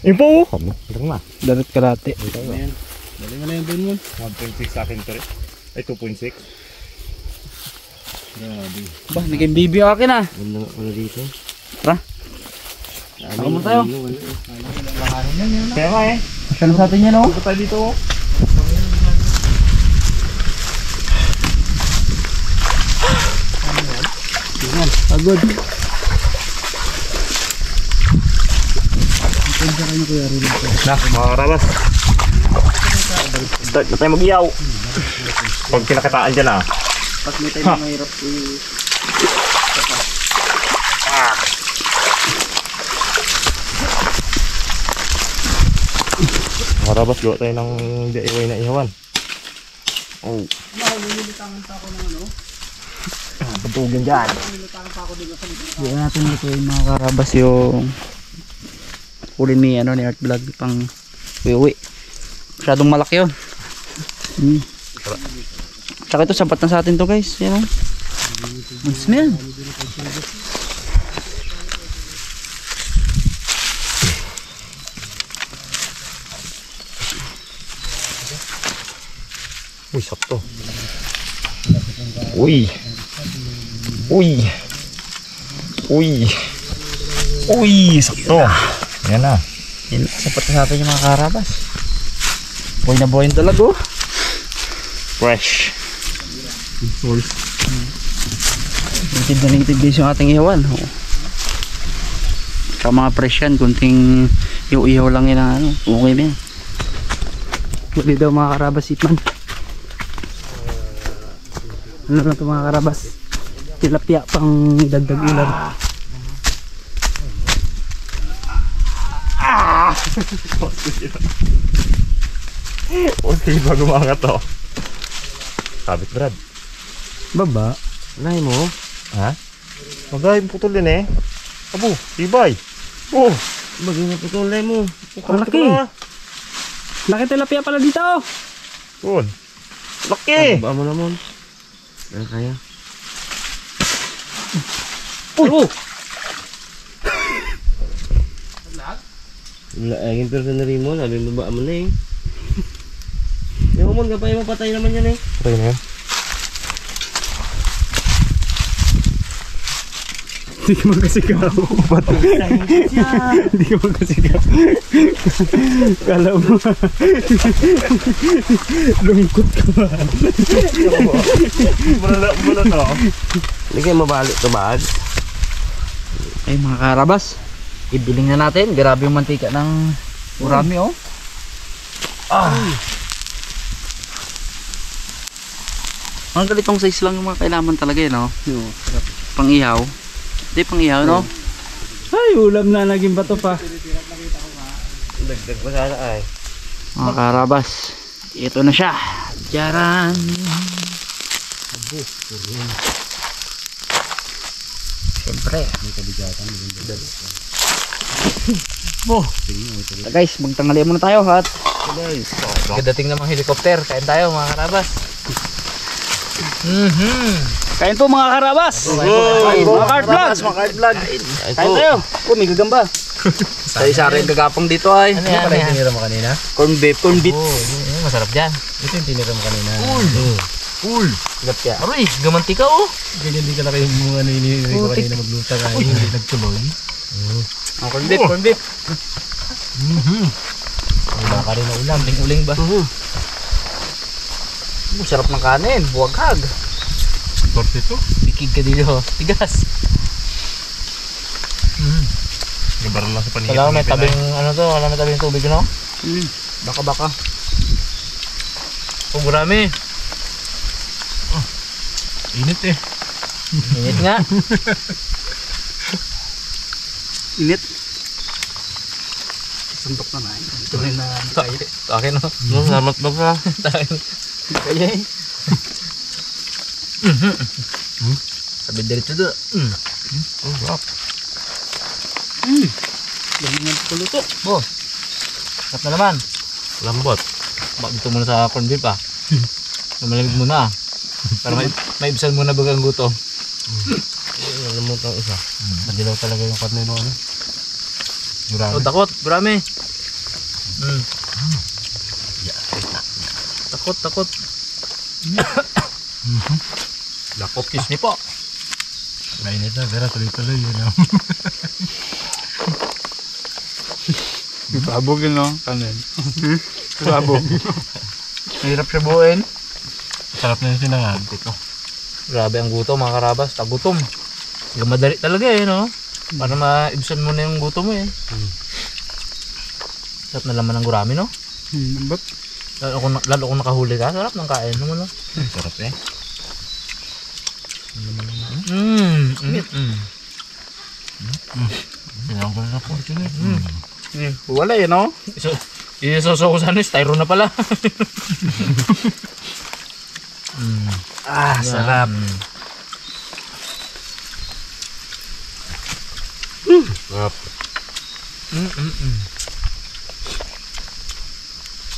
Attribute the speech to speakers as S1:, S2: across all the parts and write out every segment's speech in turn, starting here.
S1: Yun po. Dali na.
S2: Darat karate.
S3: Dali mo na yung doon mo.
S1: 1.6 sa akin to rin. Ay 2.6.
S3: Grabe.
S2: Ba, naging bibi yung akin ah.
S3: Wala nga dito.
S2: Tara. Ako mo tayo.
S1: Kaya nga eh.
S2: Saan sa atin yan oh?
S1: Ito tayo dito.
S2: Agad.
S1: Na, mga karabas. Start na tayo mag-iyaw. Pag kinakataan dyan ah.
S2: Pag may tayo mahirap
S1: Mga karabas, gawa tayo ng DIY na ihawan. Oh. Pagtugin dyan.
S2: Hindi natin ito yung mga karabas yung huli ni, ni Art Vlog pang uwi. Masyadong malaki yun. Tsaka ito sapat na sa atin to guys. Yan o. Mas na yan.
S1: Uy, sakto. Uy. Uy. Uy. Uy, sakto. Yan na.
S2: Yan, sapat na sa atin yung mga karabas. Buhay na buhay yung dalag oh.
S1: Fresh.
S2: Native na native guys yung ating ihawan. Oh. Tsaka mga fresh yan. Kunting yung ihaw lang yan ang okay na yan. Huli daw mga karabas itman. Ano lang ito mga karabas? Tilapia pang dagdag ulam.
S1: Okay ba gumangat to? Sabit Brad.
S2: Baba.
S3: Nay mo?
S1: Ha? Magay putol din eh. Abo, tibay. Oh,
S3: Bagay na putulay mo.
S2: Ang laki. Laki tilapia pala dito oh.
S1: Yun. Laki.
S3: Baba mo naman. Ano kaya?
S2: Oh.
S3: Wala, yung person na rin mo. Sabi mo ba mo na eh. Yung umon ka pa yung mapatay naman yan eh.
S1: Patay na yan.
S2: Hindi ka magkasigaw. Hindi ka magkasigaw. Kala mo. Lungkot ka ba?
S1: Mula to.
S3: Hindi kayo mabalik to bag.
S2: Ay mga karabas. Ibiling na natin. Grabe yung mantika ng urami oh. Ang ganitong size lang yung mga kailangan talaga yun oh. Pang ihaw. Hindi pang ihaw no? Ay ulam na naging bato pa.
S3: Dagdag pa sana ay.
S2: Mga karabas. Ito na siya. Jaran. Siyempre. Oh. Guys, magtanghali muna tayo at kadating ng mga helicopter. Kain tayo mga karabas. Kain po mga karabas. Mga card vlog. Mga card vlog. Kain tayo. Oh, may gagamba. Sari-sari yung gagapang dito ay.
S3: Ano yan? Ano yung tinira mo kanina?
S2: Corn beef, corn beef.
S3: Oh, masarap dyan. Ito yung tinira mo kanina.
S2: Cool. Gapya.
S3: Aroy, gamantika oh. Ganyan din ka na kayong mga naniniri ko kanina magluta kaya hindi nagtuloy.
S2: Corn beef, corn beef.
S3: Wala ka rin na ulam, ting-uling ba?
S2: Sarap ng kanin, buwaghag.
S1: Torte to.
S3: Bikig ka dito, tigas.
S1: Gabaran lang sa paningin.
S3: Wala may tabing ano to, wala may tabing tubig no?
S2: Baka-baka.
S3: Oh, marami.
S1: Init eh.
S3: Init nga.
S2: Init. Sundok na na. Ito rin na kaya.
S3: Akin no.
S1: Salamat ba ka?
S2: Kaya eh.
S3: Sabi dito do.
S1: Oh, sarap.
S2: Dami nga puluto.
S3: Oh. Sarap na naman.
S1: Lambot.
S3: Bak dito muna sa corn beef ah. Malamig muna ah. Para maibsan muna bagang gutom.
S1: Alam mo itong isa.
S3: Madilaw talaga yung karne no ano. Oh, takot, marami. Takot. Excuse me po.
S1: Mainit na, pero tuloy-tuloy yun.
S2: Sabog yun, no? Kanin. Sabog. Mahirap siya buuin.
S1: Sarap na yung sinangag.
S3: Grabe ang gutom mga karabas, tagutom. Madali talaga eh, no? Para maibsan mo na yung gutom mo eh. Sarap na laman ng gurami, no?
S2: Ba't?
S3: Lalo kung nakahuli ka, sarap ng kain naman, no?
S1: Sarap eh. Sinangag na po ito eh.
S2: Wala eh, no?
S3: Isoso ko sa ano, styro na pala.
S2: Sarap.
S1: Sarap.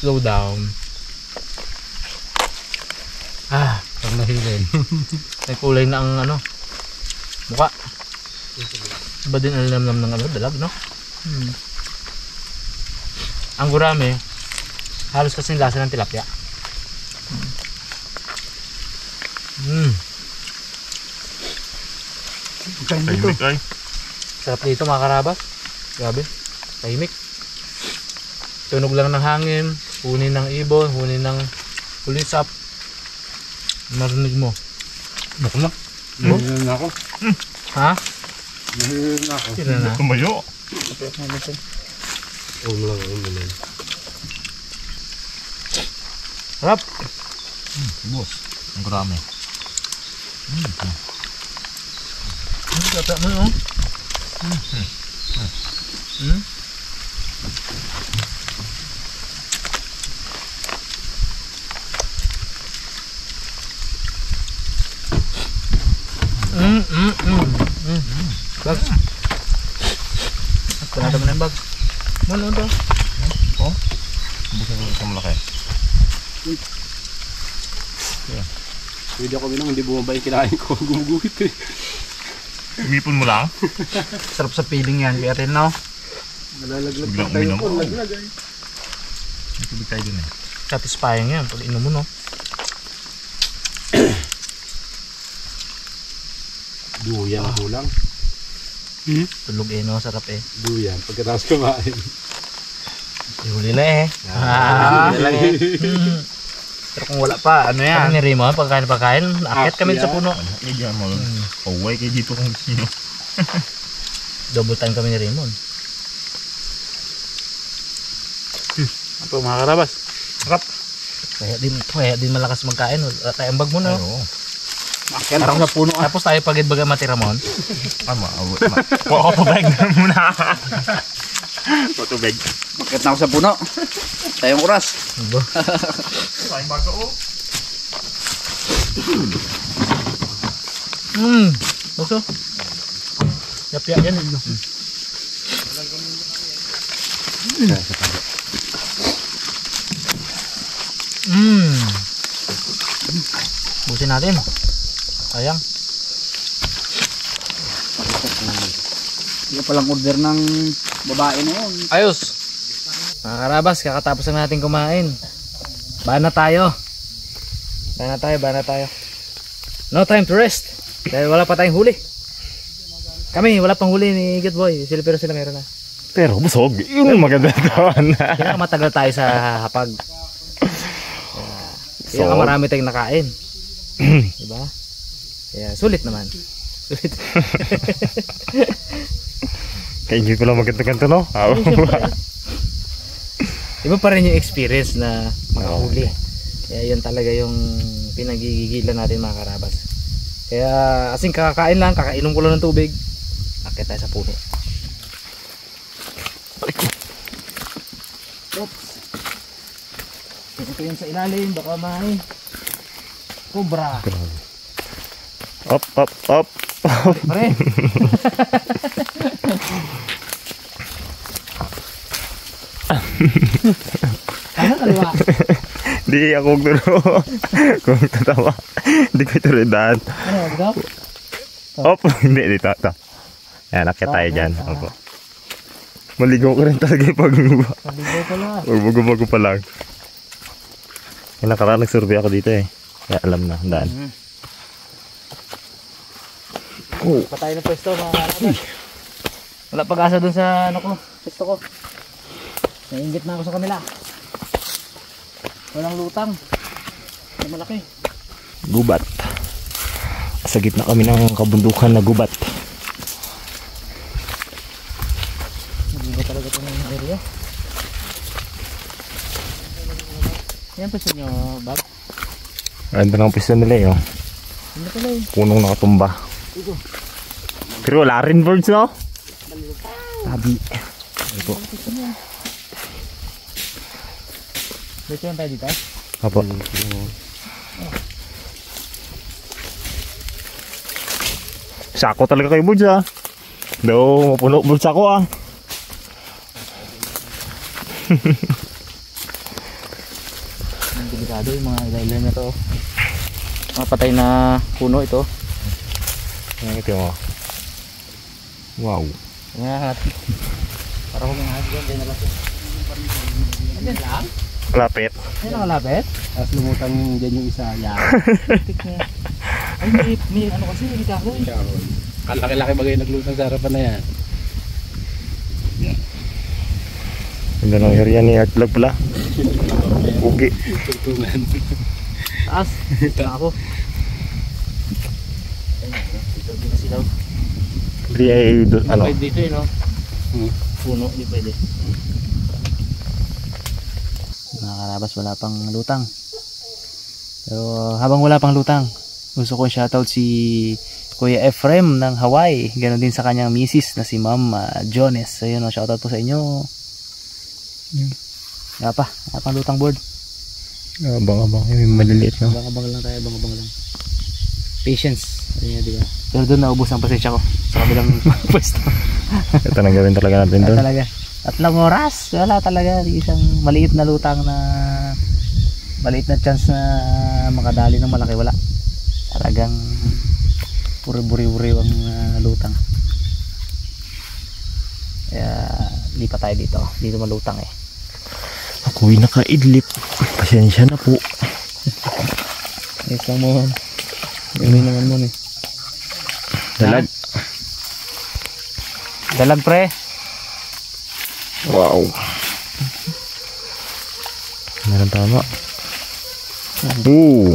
S3: Slow down. Pag nahilin. May kulay na ang ano, mukha. Iba din ang lamnam ng ano, dalag, no? Ang gurami, halos kasing lasa ng tilapia.
S2: Kain dito.
S1: Tahimik ay.
S3: Sarap dito mga karabas. Grabe, tahimik. Tunog lang ng hangin, huni ng ibon, huni ng kulisap. Marinig mo.
S1: Bako na.
S2: Nahihilan na ako.
S3: Ha?
S2: Nahihilan na ako.
S3: Tira na.
S1: Tumayo.
S3: Sarap.
S1: Boss. Ang karami.
S3: Sarap mo, no? Bag. At mo na yung bag. Ano ito?
S1: Bukan ko sa malaki.
S2: Pwede ako binang, hindi bumaba yung kinain ko. Gumuguhit eh.
S1: Umipon mo lang.
S2: Sarap sa piling yan, kaya rin, no?
S1: Nalalaglag pa tayo po. Nalaglag ay. May tubig tayo dun eh.
S3: Satisfying yan pag inom mo, no?
S2: Duyan ang kulang.
S3: Tulog eh, no? Sarap eh.
S2: Duyan, pagkatapos kumain.
S3: Huli na eh.
S2: Huli na lang eh.
S3: Pero kung wala pa, ano yan? Kami ni Raymond, pagkain, akit kami sa puno.
S1: Medyo mo. Kaway kayo dito kung gusto nyo.
S3: Double time kami ni Raymond.
S2: Ito mga karabas.
S3: Sarap. Kaya din malakas magkain. Wala tayong bag mo, no?
S1: Oo.
S2: Makyan ako sa puno.
S3: Tapos tayo pagid-baga matiramon.
S1: Kuha ko tubig muna. Kuha tubig.
S2: Makyan ako sa puno. Tayong oras.
S1: Ay, bago o.
S3: Oso. Yapya yan. Busin natin. Sayang.
S2: Hindi palang order ng babae na yun.
S3: Ayos. Mga karabas, kakatapos na natin kumain. Bana tayo. Bana tayo. No time to rest. Dahil wala pa tayong huli. Kami, wala pang huli ni Good Boy. Pero sila meron na.
S1: Pero busog. Yun ang maganda doon.
S3: Kaya matagal tayo sa hapag. Kaya marami tayong nakain. Diba? Kaya sulit naman. Sulit.
S1: Kaya ko lang maganda-ganda, no?
S3: Iba pa rin yung experience na makahuli. Kaya yun talaga yung pinagigigilan natin mga karabas. Kaya asing kakakain lang, kakainom ko lang ng tubig. Akit tayo sa puno. Oops. Ito yun sa ilalim, baka may cobra.
S1: Up.
S3: Pare. Ano kaliwa?
S1: Di ako turo. Kung tatawa. Hindi ko ito rindahan.
S3: Ano, dito?
S1: Op, hindi dito. Ito. Yan, nakita tayo dyan. Opo. Maligaw ka rin talaga pag
S3: Maligaw pala.
S1: bago pa lang. Yung nakaraan nagsurvey ako dito eh. Kaya alam na, daan. Oh.
S3: Patay na pwesto mga karabas. Wala pag-asa dun sa ano ko, pwesto ko. Nainggit na ako sa kanila. Walang lutang. Ay, malaki.
S1: Gubat. Sa gitna kami ng kabundukan na gubat.
S3: Nagiba talaga ito ng area. Yan pwesto nyo, Bob.
S1: Ganda ng pwesto nila eh. Oh.
S3: Ano pala eh.
S1: Punong nakatumba.
S3: Ito.
S1: Pero wala rin birds, no? Tabi. Ito.
S3: Dito yan tayo dito.
S1: Apo. Sako talaga kayo birds ah. Daw mapuno birds ako ah.
S3: Ang delikado yung mga ilalim na to. Mga patay na puno ito.
S1: Ito mo. Wow.
S3: Ingat. Para kung mga hagyan, dyan na lang siya. Andyan lang?
S1: Lapit.
S3: Yan ang malapit?
S2: Tapos lumutang dyan yung isa. Yan.
S3: Ay, may ano kasi, may kahoy.
S2: Kalaki-laki bagay naglutang sa harapan na yan.
S1: Ganda ng area ni Art Vlog pala. Ugi.
S2: Tuntungan.
S3: Taas. Na ako. Dito din sila.
S1: Hindi ay ano.
S3: Pwede dito no? Puno, di pwede. Mga karabas, wala pang lutang. Pero habang wala pang lutang, gusto ko shoutout si Kuya Efrem ng Hawaii. Ganon din sa kanyang misis na si Ma'am Jones. So yun, shoutout po sa inyo. Wala pang lutang board.
S1: Abang-abang. May maliliit no.
S3: Abang-abang lang tayo, abang-abang lang. Patience. Ayun, di ba? Pero doon naubos ang pasensya ko sa kabilang pwesto.
S1: Ito nang gawin talaga natin doon.
S3: Talaga. 3 oras. Wala talaga. Isang maliit na lutang na maliit na chance na makadali ng malaki. Wala. Talagang puri-buri-buri ang lutang. Kaya lipat tayo dito. Dito malutang eh.
S1: Ako'y nakaidlip. Pasensya na po.
S3: Yes lang mo. Gawin naman mo eh.
S1: Dalag.
S3: Dalag pre.
S1: Wow. Meron tama. Ooh.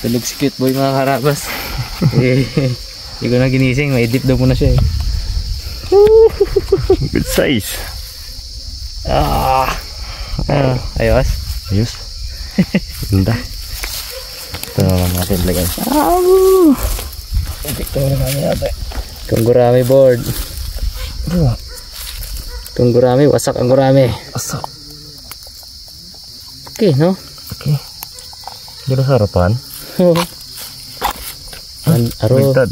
S3: Tulog si cute boy mga karabas. Hindi ko na ginising. May dip daw muna siya eh.
S1: Good size.
S3: Ayos.
S1: Ayos. Ganda. Ito naman natin lagay.
S3: Ito na namin natin. Itong gurami board. Itong gurami. Wasak ang gurami.
S1: Asak.
S3: Okay no?
S1: Okay. Dito sa harapan.
S3: Aro.
S1: Ligtad.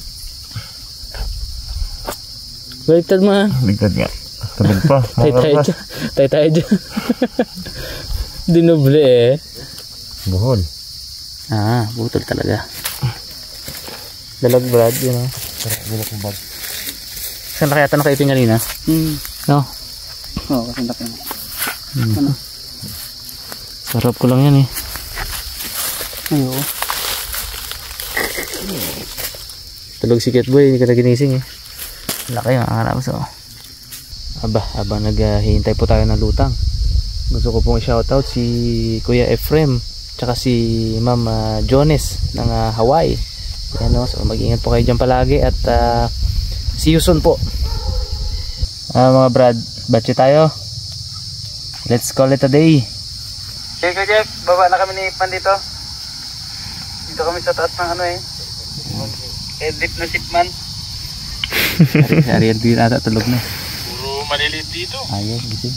S3: Baliktad ma.
S1: Ligtad nga. Tabig pa.
S3: Tay tayo dyan. Dinoble eh.
S1: Buhol.
S3: Butol talaga. Dalag brad yun o.
S1: Sarap bulok ng bag.
S3: Saan na kaya ito nakaipin kanina? No?
S2: Oo, kasi laki na.
S3: Sarap ko lang yan eh.
S2: Ayo.
S3: Tulog si cute boy. Hindi ka na ginising eh. Laki mga karabas o. Aba naghihintay po tayo ng lutang. Gusto ko pong i-shoutout si Kuya Efrem tsaka si Ma'am Jones ng Hawaii. Yan o, so mag-ingat po kayo dyan palagi at see you soon po. Mga brad, batche tayo. Let's call it a day.
S2: Okay ka Jeff, baba na kami ni Ipan dito. Dito kami sa taas ng ano eh. Edip na sipman.
S3: Ariel din ata tulog na.
S2: Puro maliliit dito.
S3: Ayun, gising.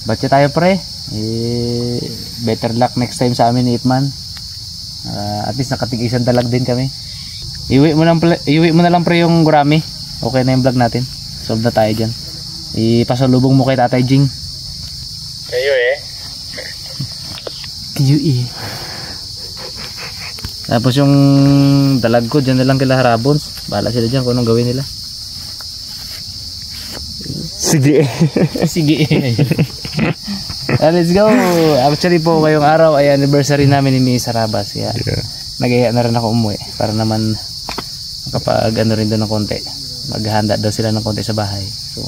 S3: Batche tayo pre. Better luck next time sa amin ni Ipman. At least nakatig-isang dalag din kami. Iwi mo na lang pre yung gurami. Okay na yung vlog natin. Solve na tayo dyan. Ipasalubong mo kay Tatay Jing.
S2: Kayo eh.
S3: Kayo eh. Tapos yung dalag ko dyan na lang kila Harabons. Bahala sila dyan kung anong gawin nila.
S1: Sige.
S3: Sige. Let's go. Actually po ngayong araw ay anniversary namin ni Miss Arabas. Kaya nag-iya na rin ako umuwi para naman kapag ano rin doon ng konti. Maghahanda daw sila ng konti sa bahay. So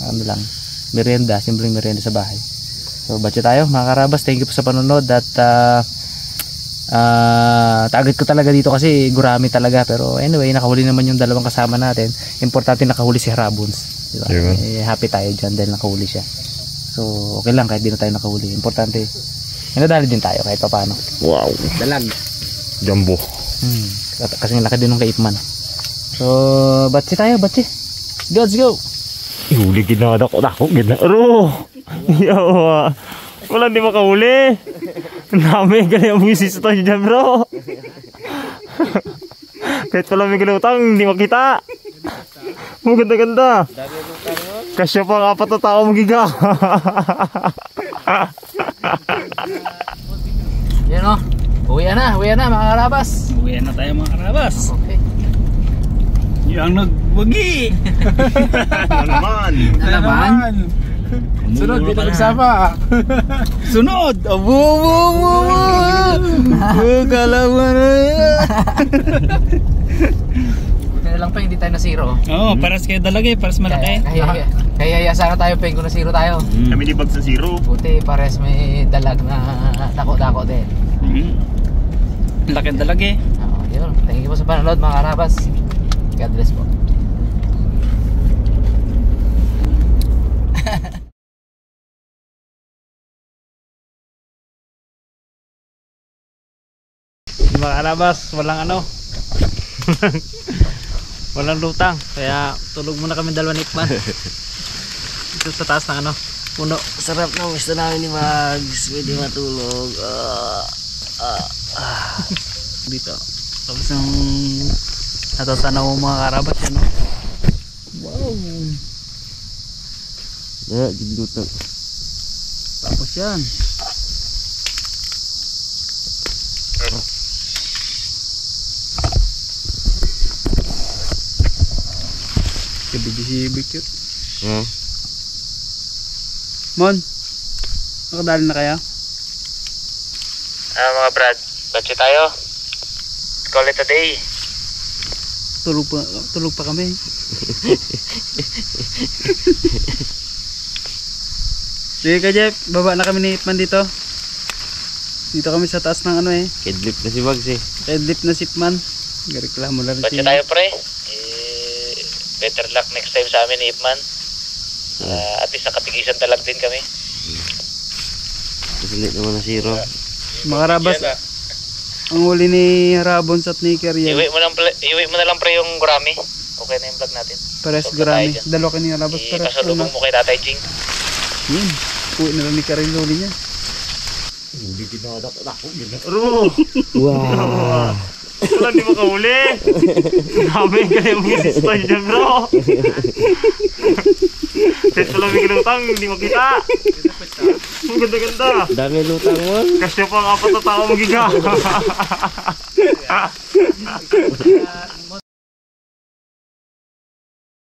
S3: ano lang, merienda, simpleng merienda sa bahay. So batya tayo mga karabas. Thank you po sa panonood at target ko talaga dito kasi gurami talaga, pero anyway nakahuli naman yung dalawang kasama natin. Importante nakahuli si Harabons, diba? Happy tayo dyan dahil nakahuli siya. So okay lang kahit di na tayo nakahuli, importante nadali din tayo kahit pa paano.
S1: Wow,
S3: Dalag
S1: jumbo.
S3: Kasi laki din ng kaipman. So batsi tayo, batsi. Let's go.
S1: Ihuli ginadako gina. Aro. Yawa. Wala di makahuli. Nami gali ang buwisis ito dyan bro. Kahit pala may galutang hindi makita. Maganda-ganda. Kasya pa ang 4 na tao magiga.
S3: Yan o, uwi na mga karabas.
S2: Uwi na tayo mga karabas.
S3: Okay.
S2: Yung nagwagi.
S3: Nalaman.
S2: Sunod, dito nagsama. Sunod! Abo! Kalaman na yan!
S3: Kaya lang pa hindi tayo na zero.
S2: Oo, paras kayo talaga eh, paras malaki.
S3: Kaya sana tayo peng kung na zero tayo.
S1: Kami di bag sa zero.
S3: Buti pares may dalag na dako-dako din.
S2: Laki dalag eh.
S3: Yun. Thank you po sa panonood mga karabas. God bless po.
S2: Mga karabas, walang ano. Walang lutang. Kaya tulog muna kami dalawa ni Ikman. Ito sa taas ng ano, puno.
S4: Sarap ng gusto namin ni Mags. Pwede matulog.
S2: Dito. Tapos yung natatanaw mga karabas yan. Wow.
S4: Lutang.
S2: Tapos yan. Kabibisibik yun. Mon, nakadali na kaya?
S3: Mga brad, batsi tayo. Call it a day.
S2: Tulog pa kami. Sige ka Jeff, baba na kami ni Ipman dito. Dito kami sa taas ng ano eh.
S4: Kidlip na si Mags eh.
S2: Kidlip na si Ipman. Gareklamo lang
S3: Batsi tayo pre. Better luck next time sa amin ni Ipman. At least nakatigisan talag din kami.
S4: Kasi naman na zero.
S2: Mga karabas, ang huli ni Harabons at ni Keryan.
S3: Iwi mo na lang pre yung gurami. Okay na yung vlog natin.
S2: Pares
S3: Tulog
S2: gurami.
S3: tayo dyan.
S2: Dalawa ka ni Harabos pares.
S3: Pasalubong mo kay Tatay Jing.
S2: Yun. Uwi na lang ni Keryan yung huli niya.
S1: Ihuli ginadako gina. Aro.
S4: Wow.
S1: Wala di makahuli. Nami gali ang buwisis ito dyan bro. Kahit pala may galutang hindi makita. Maganda-ganda.
S4: Dami lutang mo.
S1: Kasya pa ang 4 na tao magiga.